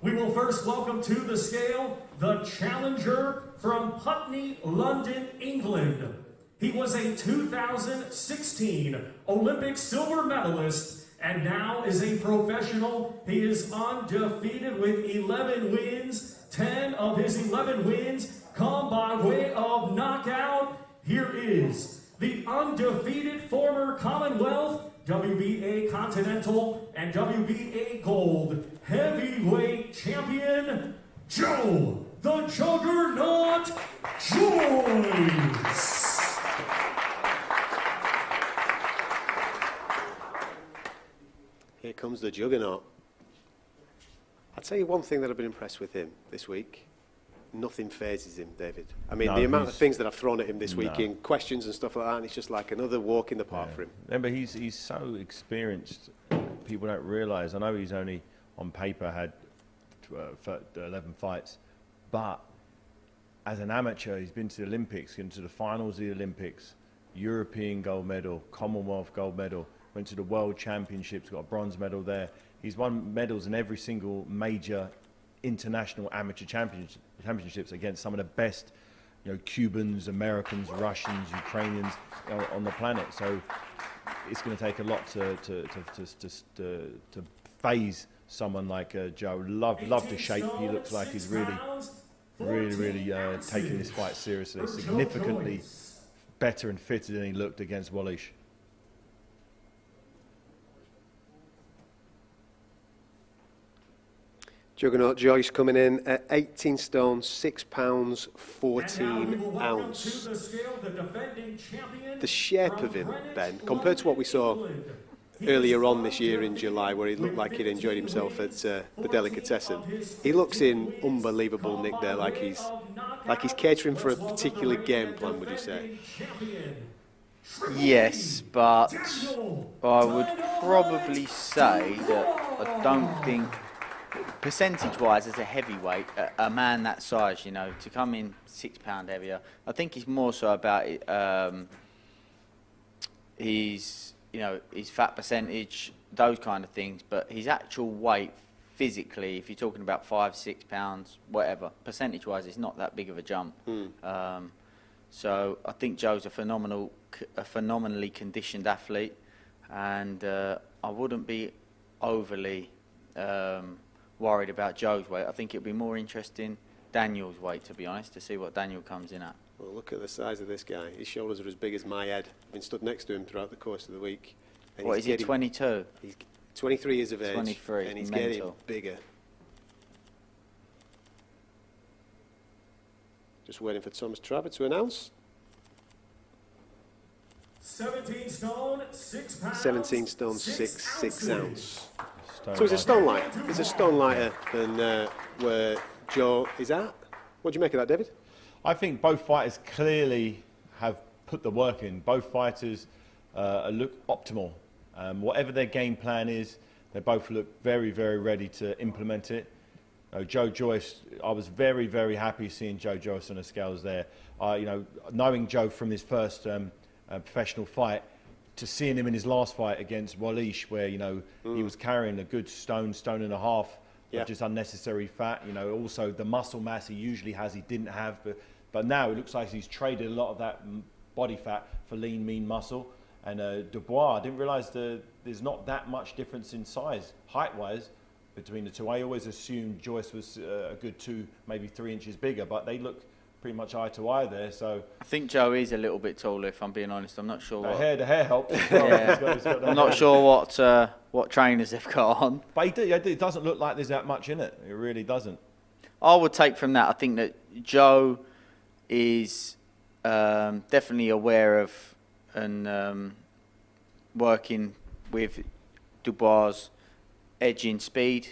We will first welcome to the scale the challenger from Putney, London, England. He was a 2016 Olympic silver medalist and now is a professional. He is undefeated with 11 wins. 10 of his 11 wins come by way of knockout. Here is the undefeated former Commonwealth, WBA Continental, and WBA Gold heavyweight champion, Joe the Juggernaut Joyce. Here comes the Juggernaut. I'll tell you one thing that I've been impressed with him this week. Nothing phases him, David. I mean, the amount of things that I've thrown at him this week in questions and stuff like that, and it's just like another walk in the park for him. Remember, he's so experienced. People don't realise. I know he's only on paper had 11 fights, but as an amateur, he's been to the Olympics, into the finals of the Olympics, European gold medal, Commonwealth gold medal, went to the World Championships, got a bronze medal there. He's won medals in every single major international amateur championships against some of the best, Cubans, Americans, Russians, Ukrainians on the planet. So it's going to take a lot to phase someone like Joe. Love the shape. He looks like he's really taking this fight seriously. Significantly better and fitter than he looked against Wallish. Juggernaut Joyce coming in at 18 stone, 6 pounds, 14 ounce. The shape of him, Ben, compared to what we saw earlier on this year in July, where he looked like he'd enjoyed himself at the Delicatessen, he looks in unbelievable nick there, like he's catering for a particular game plan, would you say? Yes, but I would probably say that I don't think, percentage-wise, as a heavyweight, a man that size, to come in 6 pound heavier, I think it's more so about his fat percentage, those kind of things. But his actual weight, physically, if you're talking about 5-6 pounds, whatever, percentage-wise, it's not that big of a jump. So I think Joe's a phenomenally conditioned athlete, and I wouldn't be overly worried about Joe's weight. I think it'd be more interesting Daniel's weight, to be honest, to see what Daniel comes in at. Well, look at the size of this guy. His shoulders are as big as my head. I've been stood next to him throughout the course of the week. And what is he, 22? He's 23 years of age. 23, and he's mental. getting bigger. Just waiting for Thomas Trevor to announce. 17 stone, 6 pounds. 17 stone, 6 ounce. Stone So he's a lighter. stone lighter. He's a stone lighter than where Joe is at. What do you make of that, David? I think both fighters clearly have put the work in. Both fighters look optimal. Whatever their game plan is, they both look very, very ready to implement it. Joe Joyce, I was very, very happy seeing Joe Joyce on the scales there. Knowing Joe from his first professional fight, to seeing him in his last fight against Wallish, where he was carrying a good stone and a half of just unnecessary fat. Also the muscle mass he usually has, he didn't have, but now it looks like he's traded a lot of that body fat for lean, mean muscle. And Dubois, I didn't realise there's not that much difference in size, height-wise, between the two. I always assumed Joyce was a good 2, maybe 3 inches bigger, but they look pretty much eye to eye there. So I think Joe is a little bit taller, if I'm being honest. I'm not sure. The hair helps. As well. Yeah. He's got I'm not sure what trainers they've got on. But it doesn't look like there's that much in it. It really doesn't. I would take from that, I think that Joe is definitely aware of and working with Dubois' edge in speed,